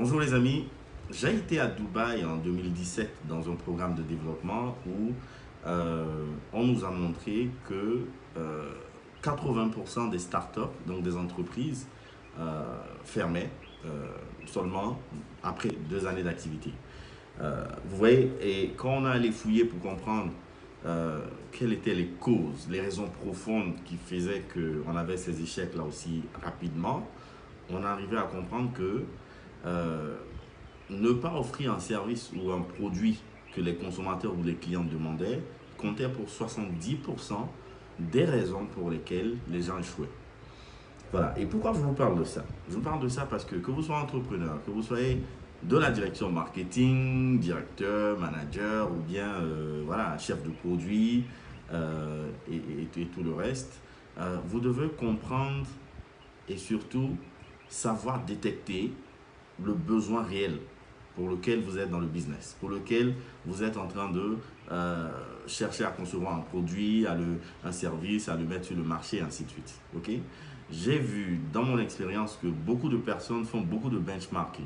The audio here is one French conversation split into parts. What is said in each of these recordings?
Bonjour les amis, j'ai été à Dubaï en 2017 dans un programme de développement où on nous a montré que 80% des startups, donc des entreprises, fermaient seulement après 2 années d'activité. Vous voyez, et quand on a allé fouiller pour comprendre quelles étaient les causes, les raisons profondes qui faisaient qu'on avait ces échecs là aussi rapidement, on est arrivé à comprendre que euh, ne pas offrir un service ou un produit que les consommateurs ou les clients demandaient comptait pour 70% des raisons pour lesquelles les gens échouaient. Voilà. Et pourquoi je vous parle de ça? Je vous parle de ça parce que vous soyez entrepreneur, que vous soyez de la direction marketing, directeur, manager ou bien voilà, chef de produit et tout le reste, vous devez comprendre et surtout savoir détecter le besoin réel pour lequel vous êtes dans le business, pour lequel vous êtes en train de chercher à concevoir un produit, un service, à le mettre sur le marché, et ainsi de suite. Okay? J'ai vu dans mon expérience que beaucoup de personnes font beaucoup de benchmarking.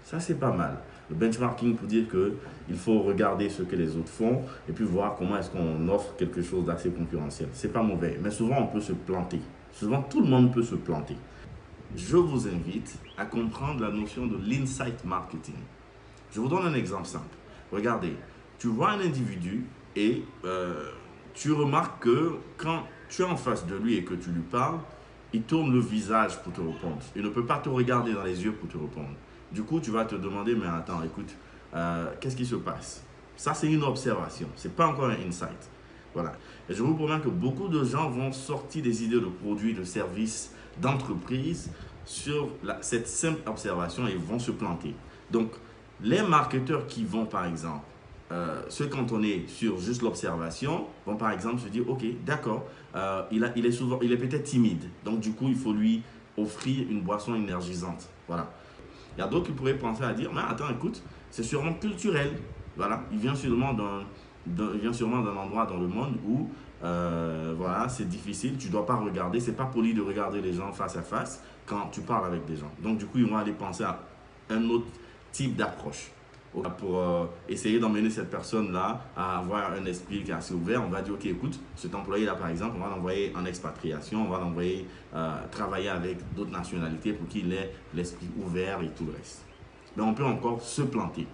Ça, c'est pas mal. Le benchmarking pour dire qu'il faut regarder ce que les autres font et puis voir comment est-ce qu'on offre quelque chose d'assez concurrentiel. C'est pas mauvais, mais souvent on peut se planter. Souvent, tout le monde peut se planter. Je vous invite à comprendre la notion de l'insight marketing. Je vous donne un exemple simple. Regardez, tu vois un individu et tu remarques que quand tu es en face de lui et que tu lui parles, il tourne le visage pour te répondre. Il ne peut pas te regarder dans les yeux pour te répondre. Du coup, tu vas te demander, mais attends, écoute, qu'est-ce qui se passe? Ça, c'est une observation. Ce n'est pas encore un insight. Voilà. Et je vous promets que beaucoup de gens vont sortir des idées de produits, de services, d'entreprises sur cette simple observation et vont se planter. Donc, les marketeurs qui vont, par exemple, se cantonner sur juste l'observation, vont par exemple se dire, ok, d'accord, il est peut-être timide. Donc, du coup, il faut lui offrir une boisson énergisante. Voilà. Il y a d'autres qui pourraient penser à dire, mais attends, écoute, c'est sûrement culturel. Voilà, il vient sûrement d'un endroit dans le monde où voilà, c'est difficile, tu ne dois pas regarder, c'est pas poli de regarder les gens face à face quand tu parles avec des gens. Donc du coup, ils vont aller penser à un autre type d'approche pour essayer d'emmener cette personne-là à avoir un esprit qui est assez ouvert. On va dire, ok, écoute, cet employé-là, par exemple, on va l'envoyer en expatriation, on va l'envoyer travailler avec d'autres nationalités pour qu'il ait l'esprit ouvert et tout le reste. Mais on peut encore se planter.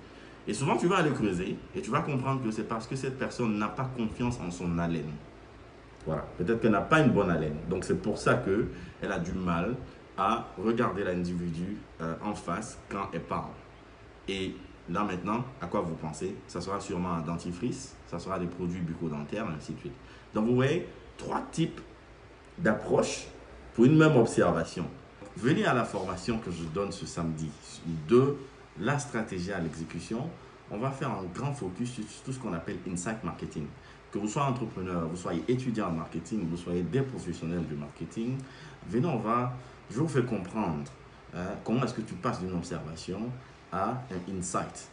Et souvent, tu vas aller creuser et tu vas comprendre que c'est parce que cette personne n'a pas confiance en son haleine. Voilà. Peut-être qu'elle n'a pas une bonne haleine. Donc, c'est pour ça qu'elle a du mal à regarder l'individu en face quand elle parle. Et là, maintenant, à quoi vous pensez? Ça sera sûrement un dentifrice, ça sera des produits bucco-dentaires, et ainsi de suite. Donc, vous voyez, 3 types d'approches pour une même observation. Venez à la formation que je donne ce samedi de la stratégie à l'exécution. On va faire un grand focus sur tout ce qu'on appelle insight marketing. Que vous soyez entrepreneur, vous soyez étudiant en marketing, vous soyez des professionnels du marketing, venez, je vous fais comprendre comment est-ce que tu passes d'une observation à un insight.